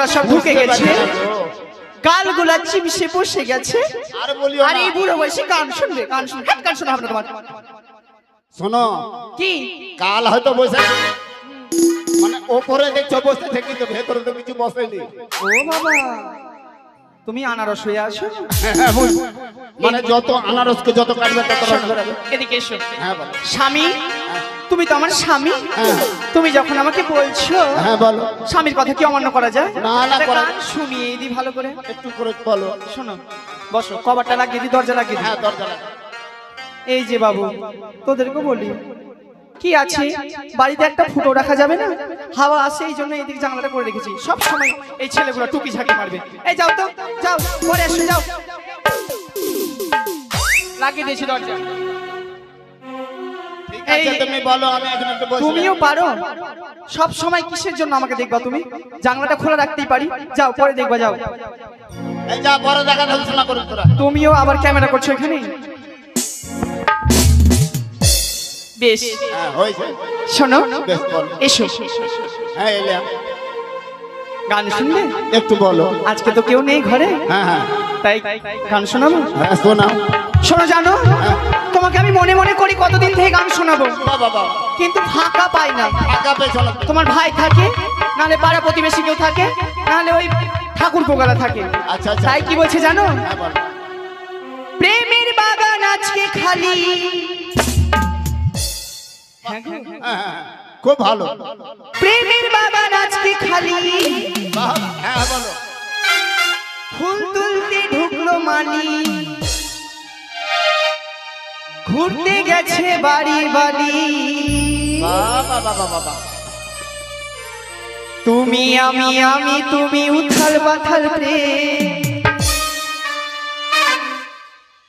গুলা সব ঢুকে গেছে, গাল গুলা চিপসে বসে গেছে। আর এই বুড়ো বয়সে গান শুনবে, গান শুনবে, গান শোনা হবে না তোমার। শোনো কি কাল হয়তো বসে, মানে ওপরে দেখছো বসে থেকে, তো ভেতরে তো কিছু বসেনি। ও বাবা, তুমি আনারস হয়ে আছো। মানে যত আনারসকে যত কাটবে তত রস বেরোবে। এদিকে এসো। হ্যাঁ বলো। স্বামী, তুমি তো আমার স্বামী। তুমি যখন আমাকে বলছো, হ্যাঁ বলো। স্বামীর কথা কি অমান্য করা যায়? না না একটা করা। গান শুনিয়ে দিই ভালো করে। একটু করে বলো। শোনো, বসো, কভারটা লাগিয়ে দিই, দরজা লাগিয়ে দিই। হ্যাঁ দরজা লাগা। এই যে বাবু, তোদেরকে বলি, কি আছে বাড়িতে একটা ফুটো রাখা যাবে না? হাওয়া আসে, এই জন্য এইদিকে জানলাটা করে রেখেছি। সব সময় এই ছেলেগুলো টুকি ঝাঁকি মারবে। এই যাও তো, যাও পরে এসে যাও। লাগিয়ে দিয়েছি দরজা। ঠিক আছে তুমি বলো, আমি এখানে একটু বসে। তুমিও পারো। সব সময় কিসের জন্য আমাকে দেখবা তুমি? জানলাটা খোলা রাখতেই পারি। যাও পরে দেখবা, যাও। এই যা বড় জায়গা ঢলছনা করুন তোরা। তুমিও আবার ক্যামেরা করছো এখানে? বেশ, হ্যাঁ হইছে। শোনো, বেশ বলো। এসো। হ্যাঁ এলাম। গান শুনবে? একটু বলো। আজকে তো কেউ নেই ঘরে, হ্যাঁ হ্যাঁ তাই গান শোনাবো। হ্যাঁ শোনাও। শোনো, জানো তোমাকে আমি মনে মনে করি কতদিন থেকে গান শোনাবো, বাবা বাবা কিন্তু ফাঁকা পাই না। টাকা পেছনে। তোমার ভাই থাকে, নাহলে পাড়া প্রতিবেশী কেউ থাকে, নাহলে ওই ঠাকুর পোগালা থাকে। আচ্ছা আচ্ছা। তাই কি বলছে জানো? হ্যাঁ বলো। প্রেমের বাগান আজকে খালি। হ্যাঁ গো। হ্যাঁ, হ্যাঁ, খুব ভালো। প্রেমের বাগান আজকে খালি, বাহ, হ্যাঁ বলো। ফুল তুলতে ঢুকলো মালি, ঘুরতে গেছে বাড়ি বাড়ি। বাবা বাবা বাবা। তুমি আমি আমি তুমি উথাল পাথাল প্রেম,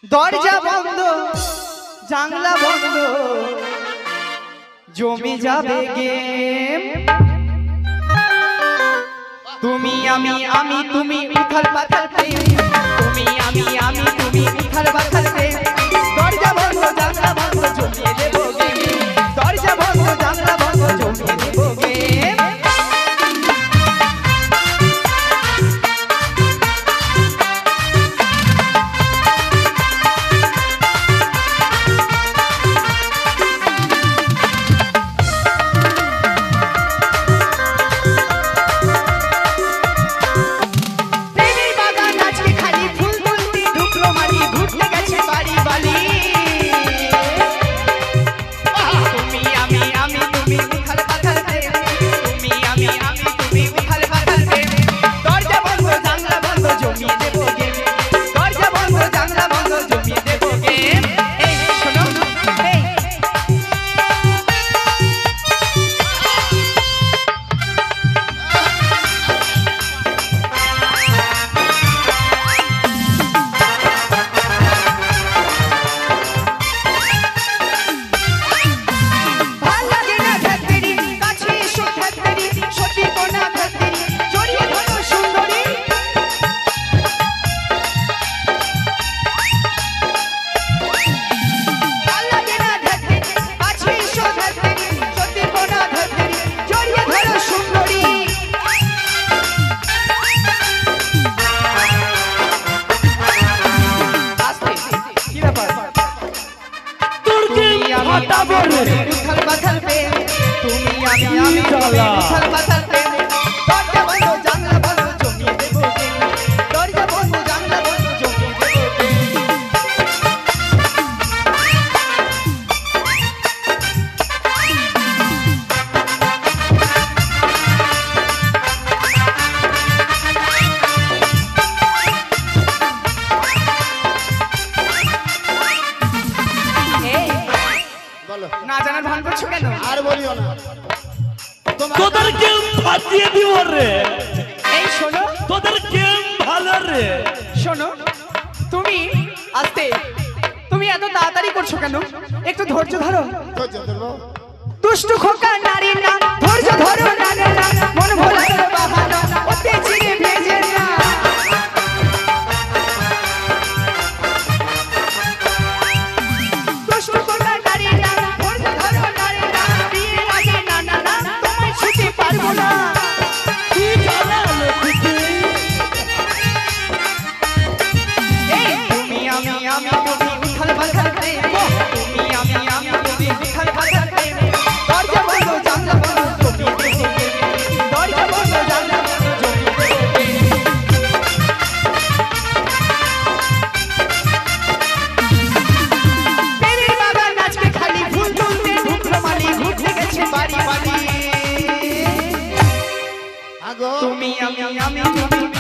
দরজা বন্ধ জানলা বন্ধ, জমে যাবে গেম। তুমি আমি আমি তুমি উথাল পাথাল প্রেম, তুমি আমি আমি তুমি উথাল পাথাল প্রেম, দরজা বন্ধ জানলা বন্ধ, জমিয়ে দেবো গেম। দরজা বন্ধ জানলা বন্ধ, জমিয়ে দেবো গেম। প্রেমের বাগান আজকে খালি, ফুল তুলতে ঢুকলো মালি, ঘুরতে গেছে বাড়ি বাড়ি। তুমি আমি আমি তুমি উথাল পাথাল প্রেম, তুমি আমি আমি তুমি উথাল পাথাল প্রেম, দরজা বন্ধ জানলা বন্ধ, জমিয়ে দেবো গেম। দরজা বন্ধ জানলা বন্ধ, জমিয়ে দেবো গেম। এই শোনো, এই ভাল লাগে না ধ্যাত্তেরি, কাছে এসো ধ্যাত্তেরি, সত্যি কোনা ধ্যাত্তেরি, জড়িয়ে ধরো সুন্দরী। ভাল লাগে না ধ্যাত্তেরি, কাছে এসো ধ্যাত্তেরি, সত্যি কোনা ধ্যাত্তেরি, জড়িয়ে ধরো সুন্দরী। আস্তে, কি ব্যাপার? তুমি আমি ফাটাবো রে। উথাল পাথাল প্রেম, তুমি আমি আমি উথাল পাথাল প্রেম, দরজা বন্ধ জানলা বন্ধ, জমিয়ে দেবো গেম। দরজা বন্ধ জানলা বন্ধ, জমিয়ে দেবো গেম। এই, বলো। না জানার ভান করছো কেন? আর বলিও না। তোমার তোদের গেম ফাটিয়ে দিব রে, এই শোনো, তোদের গেম ভালো রে। শোনো, তুমি আস্তে, তুমি এত তাড়াতাড়ি করছো কেন? একটু ধৈর্য ধরো। ধৈর্য ধরবো। দুষ্টু খোকা নারী না, ধৈর্য ধরো না না না, মন ভোলার বাহানা, ওতে চিড়ে ভেজে না। দুষ্টু খোকা নারী না, ধৈর্য ধরো না রে না, বিয়ের আগে না না না, তোমায় ছুতে পারবো না। তুই জানা খুশি তুমি আমি তুমি